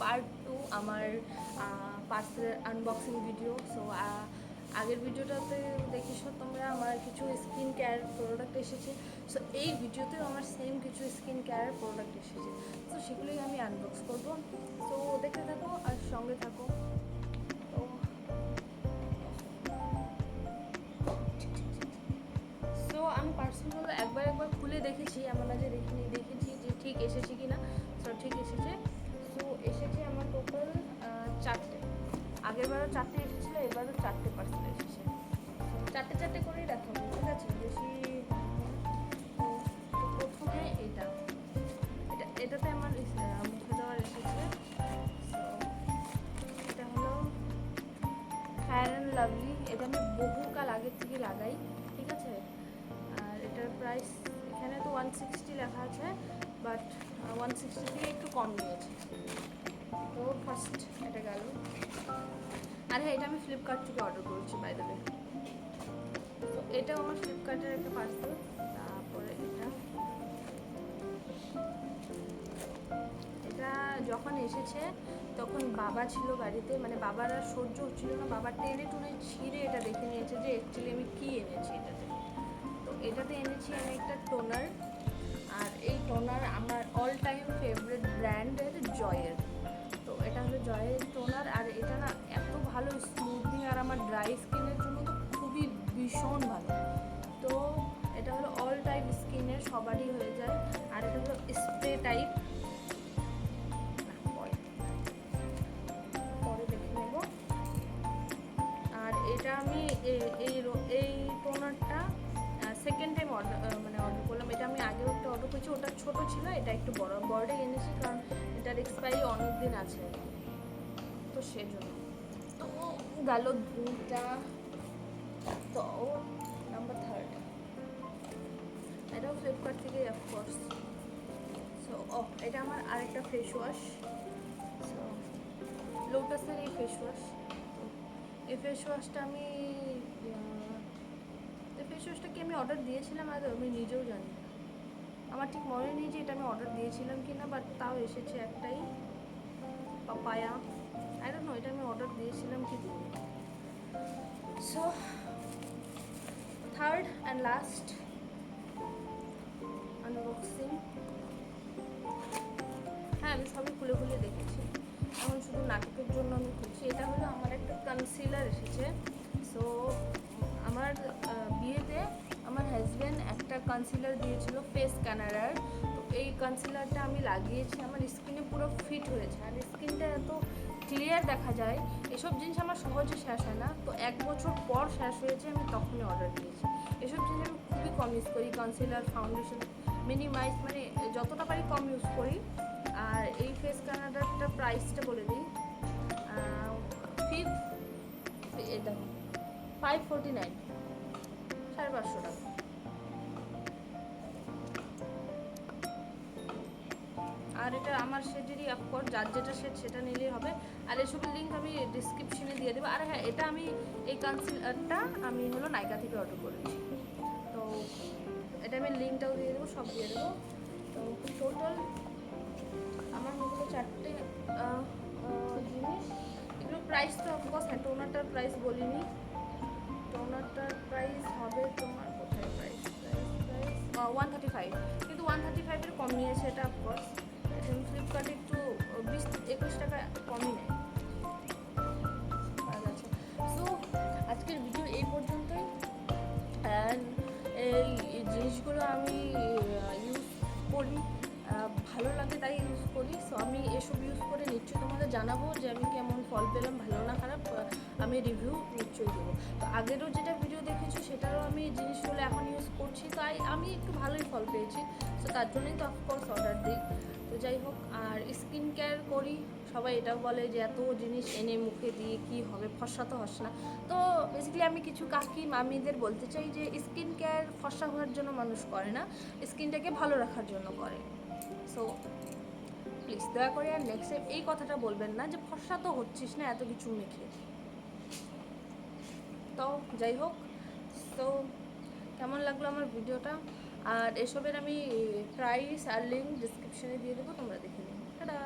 Part 2 আমার পার্সেলের unboxing video. So আগের ভিডিওটাতে দেখেছো তোমরা আমার কিছু স্কিন কেয়ার প্রোডাক্ট এসেছে। সো এই ভিডিওতেও আমার সেম কিছু স্কিন কেয়ার প্রোডাক্ট এসেছে। সো সেগুলোই আমি আনবক্স করবো। সো দেখতে থাকো আর সঙ্গে থাকো। তো সো আমি পার্সেলগুলো একবার খুলে দেখেছি, এমন না যে দেখিনি, দেখেছি যে ঠিক এসেছে কি না। সো ঠিক এসেছে। সো এসেছে আমার টোটাল 4টে। আগেরবারও 4টে এসেছিলো, এবারও 4টে পার্সেল এসেছে। 4টে করেই দেখাবো, ঠিক আছে? বেশি। তো প্রথমে এটাতে আমার মুখে দেওয়ার এসেছে। সো এটা হলো ফেয়ার অ্যান্ড লাভলি। এটা আমি বহুকাল আগের থেকে লাগাই, ঠিক আছে? আর এটার প্রাইস এখানে তো 160 লেখা আছে, বাট 160 থেকে একটু কম নিয়েছে। তো ফার্স্ট এটা গেল। আর হ্যাঁ, এটা আমি ফ্লিপকার্ট থেকে অর্ডার করেছি, বাই দ্য ওয়ে। তো এটাও আমার ফ্লিপকার্টের একটা পার্সেল। তারপরে এটা যখন এসেছে তখন বাবা ছিল বাড়িতে, মানে বাবার আর সহ্য হচ্ছিল না, বাবা টেনে টুনে ছিঁড়ে এটা দেখে নিয়েছে যে অ্যাকচুয়ালি আমি কী এনেছি এটাতে। তো এটাতে এনেছি আমি একটা টোনার। আর এই টোনার আমার অল টাইম ফেভারিট ব্র্যান্ডের জয়ের। তো এটা হলো জয়ের টোনার। আর এটা না এত ভালো স্মুথনিং, আর আমার ড্রাই স্কিনের জন্য তো খুবই ভীষণ ভালো। তো এটা হলো অল টাইপ স্কিনের, সবারই হয়ে যায়। আর এটা হলো স্প্রে টাইপ। পরে দেখে নেব। আর এটা আমি এই টোনারটা সেকেন্ড টাইম অর্ডার করলাম। এটা আমি আগেও একটা অর্ডার করেছি, ওটা ছোটো ছিল, এটা একটু বড়টাই এনেছি, কারণ এটার এক্সপায়ারি অনেক দিন আছে, তো সেজন্য। তো গেল 2টা। তো নাম্বার 3 এটাও ফ্লিপকার্ট থেকে, অফকোর্স। সো এটা আমার আরেকটা ফেস ওয়াশ। সো লোটাসের এই ফেস ওয়াশ। এই ফেস ওয়াশটা কি আমি অর্ডার দিয়েছিলাম, আর আমি নিজেও জানি না, আমার ঠিক মনে নেই যে এটা আমি অর্ডার দিয়েছিলাম কি না, বাট তাও এসেছে একটাই, পাপায়া। আই ডোন্ট নো এটা আমি অর্ডার দিয়েছিলাম কি দিইনি। So third and last unboxing. হ্যাঁ, আমি সবই খুলে দেখেছি, এখন শুধু নাটকের জন্য আমি খুলছি। এটা হলো আমার একটা কনসিলার এসেছে। সো আমার বিয়েতে আমার হাজব্যান্ড একটা কনসিলার দিয়েছিল ফেস ক্যানাডার। তো এই কনসিলারটা আমি লাগিয়েছি, আমার স্কিনে পুরো ফিট হয়েছে, আর স্কিনটা এত ক্লিয়ার দেখা যায়। এসব জিনিস আমার সহজে শেষ হয় না, তো 1 বছর পর শেষ হয়েছে, আমি তখনই অর্ডার দিয়েছি। এসব জিনিস আমি খুবই কম ইউজ করি, কনসিলার, ফাউন্ডেশন, মিনিমাইজ, মানে যতটা পারি কম ইউজ করি। আর এই ফেস ক্যানাডারটার প্রাইসটা বলে দিই, এটা 549, 550 টাকা। আর এটা আমার শেডেরই, অফকোর্স যার যেটা শেড সেটা নিলেই হবে। আর এসবের লিঙ্ক আমি ডিসক্রিপশনে দিয়ে দেবো। আর হ্যাঁ, এটা আমি এই কনসিলারটা আমি হলো নাইকা থেকে অর্ডার করেছি। তো এটা আমি লিঙ্কটাও দিয়ে দেবো, সব দিয়ে দেবো। তো টোটাল আমার হলো 4টে জিনিস। এগুলো প্রাইস তো অফকোর্স, হ্যাঁ, টোনারটার প্রাইস বলিনি। টোনারটার প্রাইস হবে তোমার, কোথায় প্রাইস 135, কিন্তু 135-এর কম নিয়েছে এটা, অফকোর্স। ফ্লিপকার্টে একটু 20-21 টাকা কমই নেয়। আচ্ছা, সো আজকের ভিডিও এই পর্যন্তই। অ্যান্ড এই জিনিসগুলো আমি ইউজ করি, ভালো লাগে তাই ইউজ করি। সো আমি এসব ইউজ করে নিশ্চয়ই তোমাদের জানাবো যে আমি কেমন ফল পেলাম, ভালো না খারাপ, আমি রিভিউ নিশ্চয়ই দেবো। তো আগেরও যেটা ভিডিও দেখেছো সেটারও আমি জিনিসগুলো এখন ইউজ করছি, তাই আমি একটু ভালোই ফল পেয়েছি। সো তার জন্যই তো অফকোর্স অর্ডার দিই। তো যাই হোক, আর স্কিন কেয়ার করি, সবাই এটাও বলে যে এত জিনিস এনে মুখে দিয়ে কি হবে, ফর্সা তো হস না। তো বেসিক্যালি আমি কিছু কাকি মামিদের বলতে চাই যে স্কিন কেয়ার ফর্সা হওয়ার জন্য মানুষ করে না, স্কিনটাকে ভালো রাখার জন্য করে। সো প্লিজ দয়া করে আর নেক্সট টাইম এই কথাটা বলবেন না যে ফর্সা তো হচ্ছিস না এত কিছু মেখে। তো যাই হোক, তো কেমন লাগলো আমার ভিডিওটা, আর এসবের আমি প্রাইস আর লিঙ্ক ডিসক্রিপশনে দিয়ে দেবো, তোমরা দেখে নিও। টাটা।